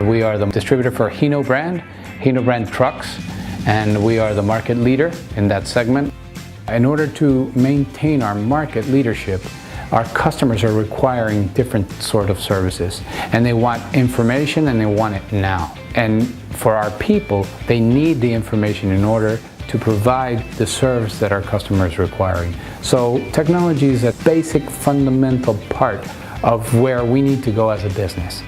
We are the distributor for Hino brand trucks, and we are the market leader in that segment. In order to maintain our market leadership, our customers are requiring different sort of services, and they want information and they want it now. And for our people, they need the information in order to provide the service that our customer is requiring. So technology is a basic fundamental part of where we need to go as a business.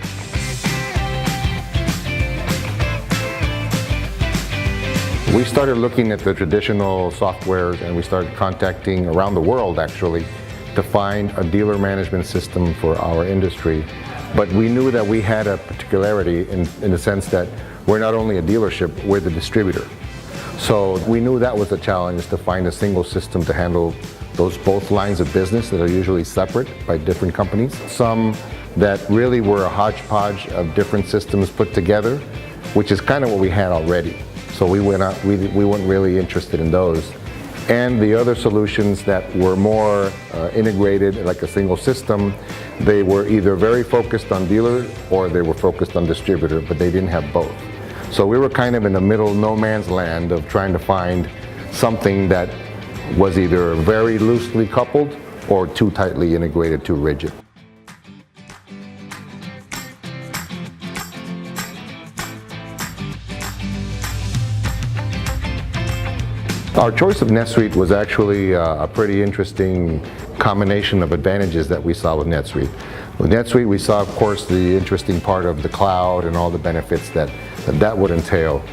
We started looking at the traditional softwares, and we started contacting around the world actually to find a dealer management system for our industry. But we knew that we had a particularity in the sense that we're not only a dealership, we're the distributor. So we knew that was a challenge, to find a single system to handle those both lines of business that are usually separate by different companies. Some that really were a hodgepodge of different systems put together, which is kind of what we had already. So we weren't really interested in those. And the other solutions that were more integrated, like a single system, they were either very focused on dealer or they were focused on distributor, but they didn't have both. So we were kind of in the middle no man's land of trying to find something that was either very loosely coupled or too tightly integrated, too rigid. Our choice of NetSuite was actually a pretty interesting combination of advantages that we saw with NetSuite. With NetSuite, we saw, of course, the interesting part of the cloud and all the benefits that would entail.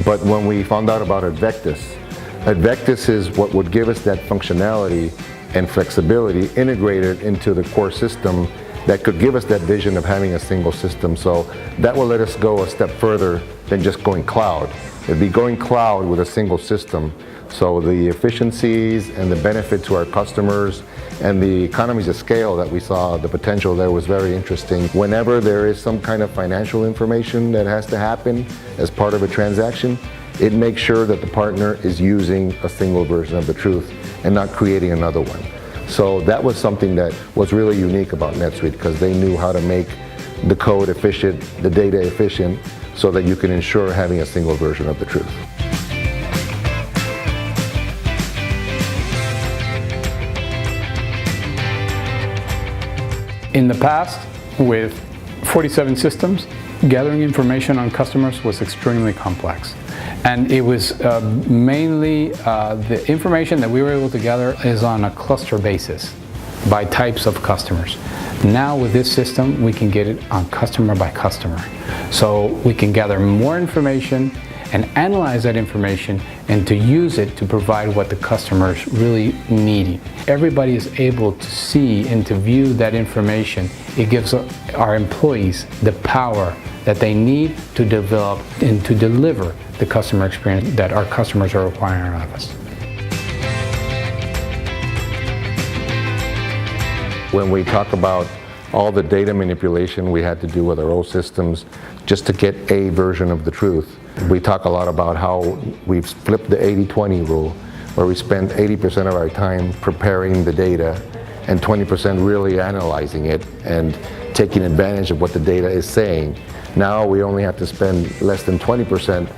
But when we found out about Advectus is what would give us that functionality and flexibility integrated into the core system that could give us that vision of having a single system. So that will let us go a step further than just going cloud. It'd be going cloud with a single system. So the efficiencies and the benefit to our customers and the economies of scale that we saw, the potential there was very interesting. Whenever there is some kind of financial information that has to happen as part of a transaction, it makes sure that the partner is using a single version of the truth and not creating another one. So that was something that was really unique about NetSuite, because they knew how to make the code efficient, the data efficient, so that you can ensure having a single version of the truth. In the past, with 47 systems, gathering information on customers was extremely complex. And it was mainly the information that we were able to gather is on a cluster basis by types of customers. Now with this system, we can get it on customer by customer. So we can gather more information and analyze that information and to use it to provide what the customers really need. Everybody is able to see and to view that information. It gives our employees the power that they need to develop and to deliver the customer experience that our customers are requiring of us. When we talk about all the data manipulation we had to do with our old systems just to get a version of the truth, we talk a lot about how we've flipped the 80-20 rule, where we spend 80% of our time preparing the data and 20% really analyzing it and taking advantage of what the data is saying. Now we only have to spend less than 20%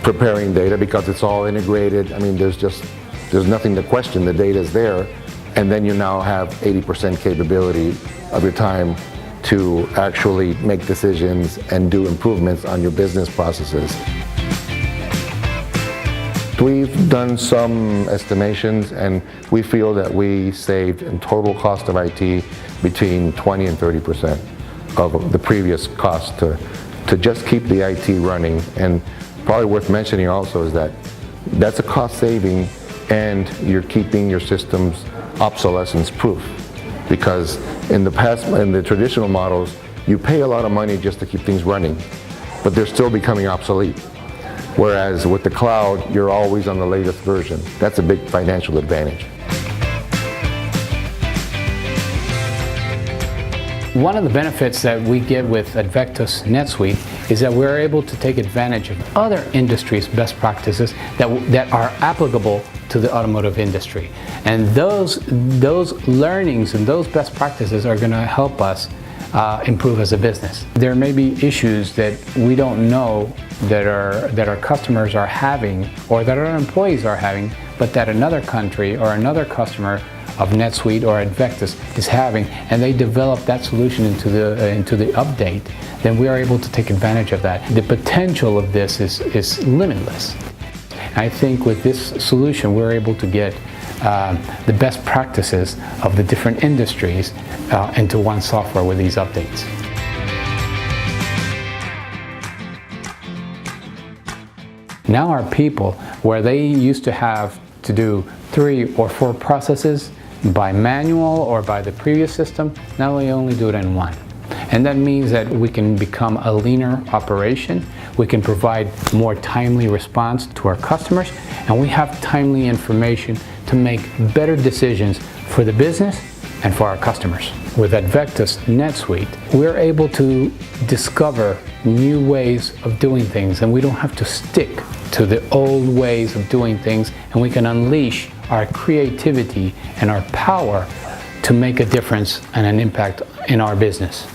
preparing data because it's all integrated. I mean, there's nothing to question. The data is there, and then you now have 80% capability of your time to actually make decisions and do improvements on your business processes. We've done some estimations, and we feel that we saved in total cost of IT between 20 and 30% of the previous cost to just keep the IT running. And probably worth mentioning also is that that's a cost saving, and you're keeping your systems obsolescence proof. Because in the past, in the traditional models, you pay a lot of money just to keep things running, but they're still becoming obsolete. Whereas with the cloud, you're always on the latest version. That's a big financial advantage. One of the benefits that we get with Advectus NetSuite is that we're able to take advantage of other industries' best practices that are applicable to the automotive industry. And those learnings and those best practices are going to help us improve as a business. There may be issues that we don't know that our customers are having or that our employees are having, but that another country or another customer of NetSuite or Advectus is having, and they develop that solution into the update, then we are able to take advantage of that. The potential of this is limitless. I think with this solution we're able to get the best practices of the different industries into one software with these updates. Now our people, where they used to have to do 3 or 4 processes by manual or by the previous system, now we only do it in one. And that means that we can become a leaner operation, we can provide more timely response to our customers, and we have timely information to make better decisions for the business and for our customers. With Advectus NetSuite, we're able to discover new ways of doing things, and we don't have to stick to the old ways of doing things, and we can unleash our creativity and our power to make a difference and an impact in our business.